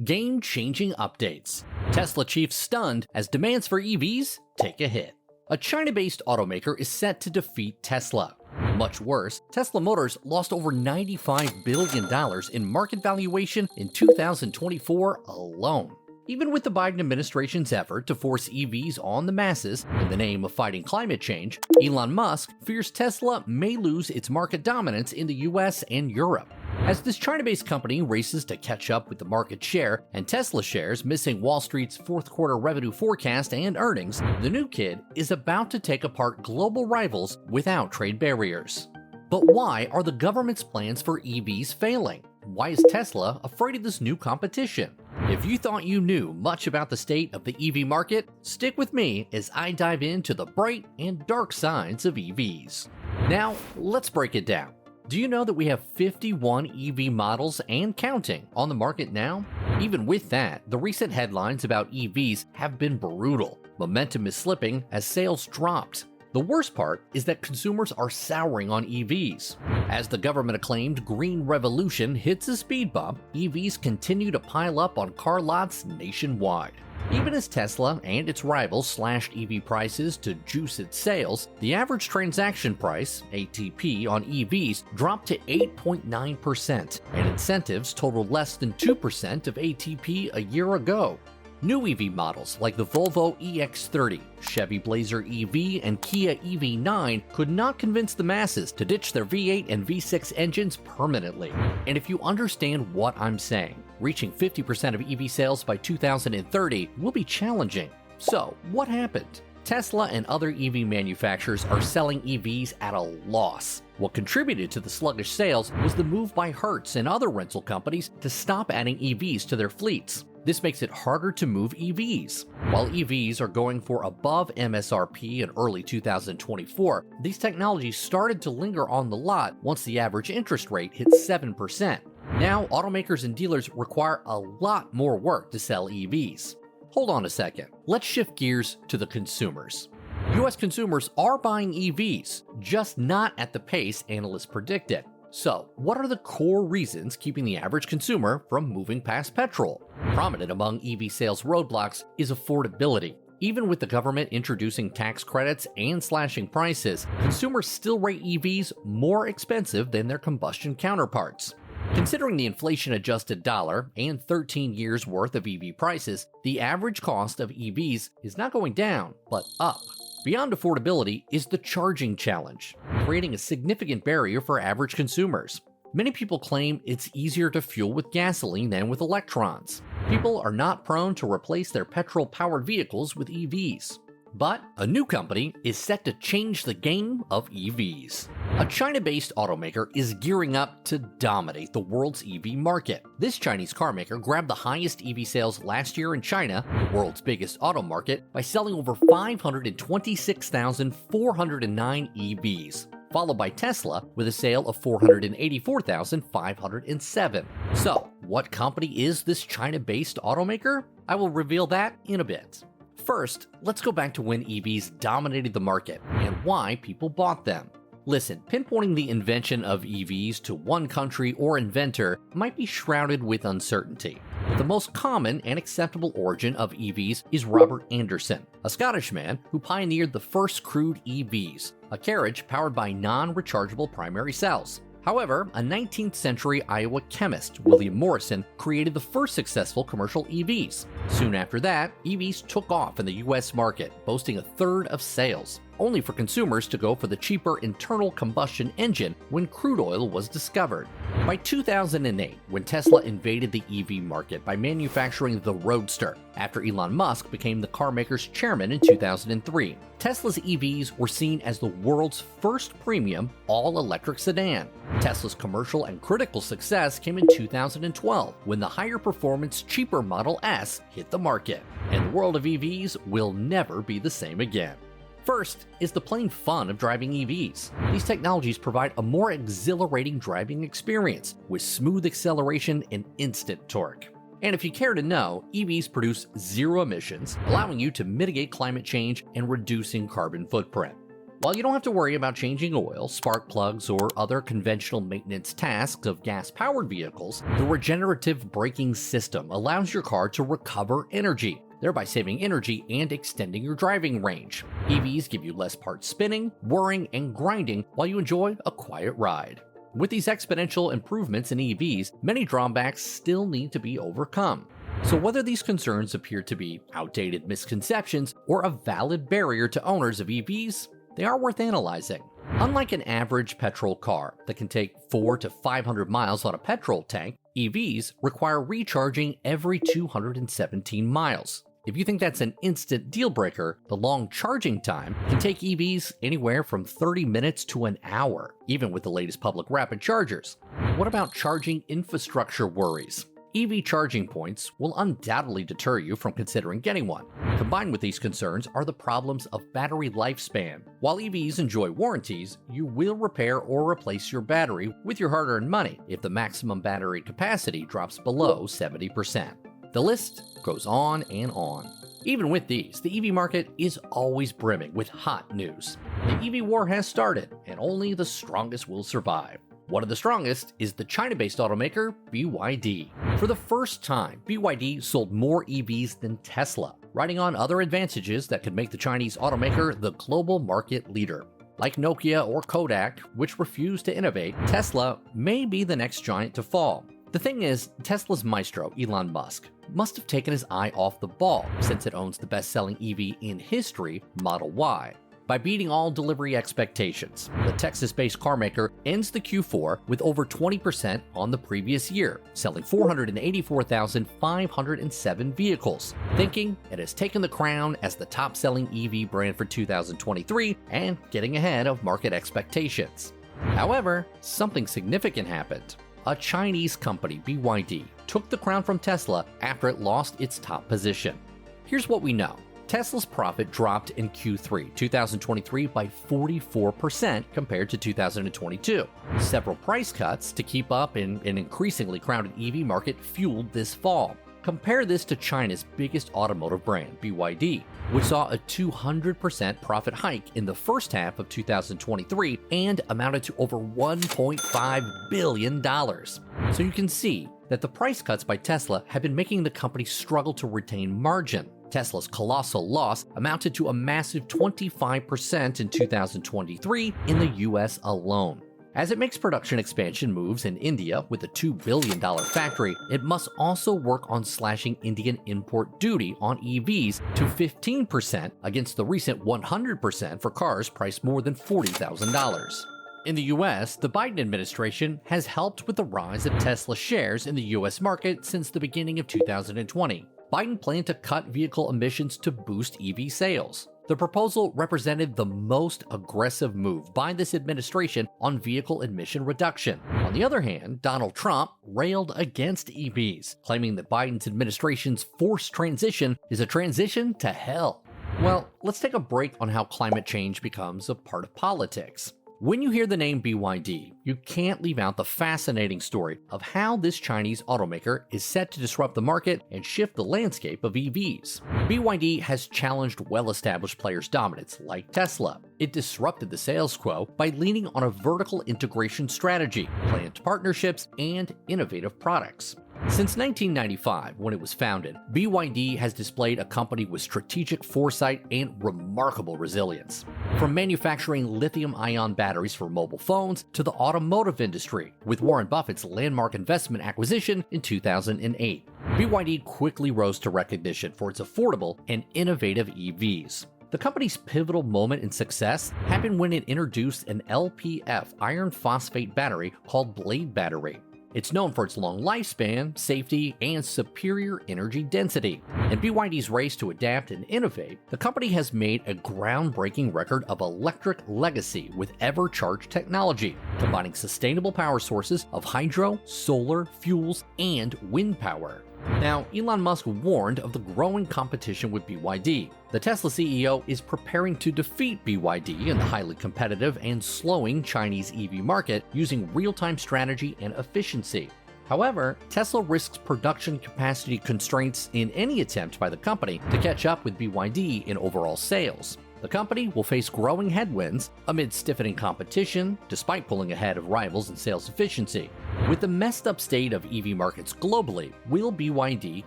Game-changing updates. Tesla chief stunned as demands for EVs take a hit. A China-based automaker is set to defeat Tesla. Much worse, Tesla Motors lost over $95 billion in market valuation in 2024 alone. Even with the Biden administration's effort to force EVs on the masses in the name of fighting climate change, Elon Musk fears Tesla may lose its market dominance in the US and Europe. As this China-based company races to catch up with the market share and Tesla shares missing Wall Street's fourth quarter revenue forecast and earnings, the new kid is about to take apart global rivals without trade barriers. But why are the government's plans for EVs failing? Why is Tesla afraid of this new competition? If you thought you knew much about the state of the EV market, stick with me as I dive into the bright and dark sides of EVs. Now, let's break it down. Do you know that we have 51 EV models and counting on the market now? Even with that, the recent headlines about EVs have been brutal. Momentum is slipping as sales dropped. The worst part is that consumers are souring on EVs. As the government-acclaimed Green Revolution hits a speed bump, EVs continue to pile up on car lots nationwide. Even as Tesla and its rivals slashed EV prices to juice its sales, the average transaction price, ATP, on EVs dropped to 8.9%, and incentives totaled less than 2% of ATP a year ago. New EV models like the Volvo EX30, Chevy Blazer EV, and Kia EV9 could not convince the masses to ditch their V8 and V6 engines permanently. And if you understand what I'm saying, reaching 50% of EV sales by 2030 will be challenging. So, what happened? Tesla and other EV manufacturers are selling EVs at a loss. What contributed to the sluggish sales was the move by Hertz and other rental companies to stop adding EVs to their fleets. This makes it harder to move EVs. While EVs are going for above MSRP in early 2024, these technologies started to linger on the lot once the average interest rate hit 7%. Now, automakers and dealers require a lot more work to sell EVs. Hold on a second. Let's shift gears to the consumers. US consumers are buying EVs, just not at the pace analysts predicted. So, what are the core reasons keeping the average consumer from moving past petrol? Prominent among EV sales roadblocks is affordability. Even with the government introducing tax credits and slashing prices, consumers still rate EVs more expensive than their combustion counterparts. Considering the inflation-adjusted dollar and 13 years' worth of EV prices, the average cost of EVs is not going down, but up. Beyond affordability is the charging challenge, creating a significant barrier for average consumers. Many people claim it's easier to fuel with gasoline than with electrons. People are not prone to replace their petrol-powered vehicles with EVs. But a new company is set to change the game of EVs. A China-based automaker is gearing up to dominate the world's EV market. This Chinese carmaker grabbed the highest EV sales last year in China, the world's biggest auto market, by selling over 526,409 EVs, followed by Tesla with a sale of 484,507. So, what company is this China-based automaker? I will reveal that in a bit. First, let's go back to when EVs dominated the market and why people bought them. Listen, pinpointing the invention of EVs to one country or inventor might be shrouded with uncertainty. But the most common and acceptable origin of EVs is Robert Anderson, a Scottish man who pioneered the first crude EVs, a carriage powered by non-rechargeable primary cells. However, a 19th century Iowa chemist, William Morrison, created the first successful commercial EVs. Soon after that, EVs took off in the US market, boasting a third of sales, only for consumers to go for the cheaper internal combustion engine when crude oil was discovered. By 2008, when Tesla invaded the EV market by manufacturing the Roadster, after Elon Musk became the carmaker's chairman in 2003, Tesla's EVs were seen as the world's first premium all-electric sedan. Tesla's commercial and critical success came in 2012, when the higher-performance, cheaper Model S hit the market, and the world of EVs will never be the same again. First is the plain fun of driving EVs. These technologies provide a more exhilarating driving experience with smooth acceleration and instant torque. And if you care to know, EVs produce zero emissions, allowing you to mitigate climate change and reducing carbon footprint. While you don't have to worry about changing oil, spark plugs, or other conventional maintenance tasks of gas-powered vehicles, the regenerative braking system allows your car to recover energy, thereby saving energy and extending your driving range. EVs give you less parts spinning, whirring, and grinding while you enjoy a quiet ride. With these exponential improvements in EVs, many drawbacks still need to be overcome. So whether these concerns appear to be outdated misconceptions or a valid barrier to owners of EVs, they are worth analyzing. Unlike an average petrol car that can take 400 to 500 miles on a petrol tank, EVs require recharging every 217 miles. If you think that's an instant deal breaker, the long charging time can take EVs anywhere from 30 minutes to an hour, even with the latest public rapid chargers. What about charging infrastructure worries? EV charging points will undoubtedly deter you from considering getting one. Combined with these concerns are the problems of battery lifespan. While EVs enjoy warranties, you will repair or replace your battery with your hard-earned money if the maximum battery capacity drops below 70%. The list goes on and on. Even with these, the EV market is always brimming with hot news. The EV war has started, and only the strongest will survive. One of the strongest is the China-based automaker BYD. For the first time, BYD sold more EVs than Tesla, riding on other advantages that could make the Chinese automaker the global market leader. Like Nokia or Kodak, which refuse to innovate, Tesla may be the next giant to fall. The thing is, Tesla's maestro, Elon Musk, must have taken his eye off the ball since it owns the best-selling EV in history, Model Y. By beating all delivery expectations, the Texas-based carmaker ends the Q4 with over 20% on the previous year, selling 484,507 vehicles, thinking it has taken the crown as the top-selling EV brand for 2023 and getting ahead of market expectations. However, something significant happened. A Chinese company, BYD, took the crown from Tesla after it lost its top position. Here's what we know. Tesla's profit dropped in Q3 2023 by 44% compared to 2022. Several price cuts to keep up in an increasingly crowded EV market fueled this fall. Compare this to China's biggest automotive brand, BYD, which saw a 200% profit hike in the first half of 2023 and amounted to over $1.5 billion. So you can see that the price cuts by Tesla have been making the company struggle to retain margin. Tesla's colossal loss amounted to a massive 25% in 2023 in the US alone. As it makes production expansion moves in India with a $2 billion factory, it must also work on slashing Indian import duty on EVs to 15% against the recent 100% for cars priced more than $40,000. In the US, the Biden administration has helped with the rise of Tesla shares in the US market since the beginning of 2020. Biden planned to cut vehicle emissions to boost EV sales. The proposal represented the most aggressive move by this administration on vehicle emission reduction. On the other hand, Donald Trump railed against EVs, claiming that Biden's administration's forced transition is a transition to hell. Well, let's take a break on how climate change becomes a part of politics. When you hear the name BYD, you can't leave out the fascinating story of how this Chinese automaker is set to disrupt the market and shift the landscape of EVs. BYD has challenged well-established players' dominance like Tesla. It disrupted the status quo by leaning on a vertical integration strategy, planned partnerships, and innovative products. Since 1995, when it was founded, BYD has displayed a company with strategic foresight and remarkable resilience. From manufacturing lithium-ion batteries for mobile phones to the automotive industry, with Warren Buffett's landmark investment acquisition in 2008, BYD quickly rose to recognition for its affordable and innovative EVs. The company's pivotal moment in success happened when it introduced an LPF iron phosphate battery called Blade Battery. It's known for its long lifespan, safety, and superior energy density. In BYD's race to adapt and innovate, the company has made a groundbreaking record of electric legacy with EverCharge technology, combining sustainable power sources of hydro, solar, fuels, and wind power. Now, Elon Musk warned of the growing competition with BYD. The Tesla CEO is preparing to defeat BYD in the highly competitive and slowing Chinese EV market using real-time strategy and efficiency. However, Tesla risks production capacity constraints in any attempt by the company to catch up with BYD in overall sales. The company will face growing headwinds amid stiffening competition, despite pulling ahead of rivals in sales efficiency. With the messed up state of EV markets globally, will BYD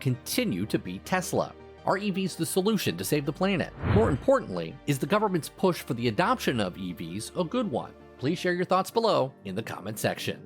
continue to beat Tesla? Are EVs the solution to save the planet? More importantly, is the government's push for the adoption of EVs a good one? Please share your thoughts below in the comment section.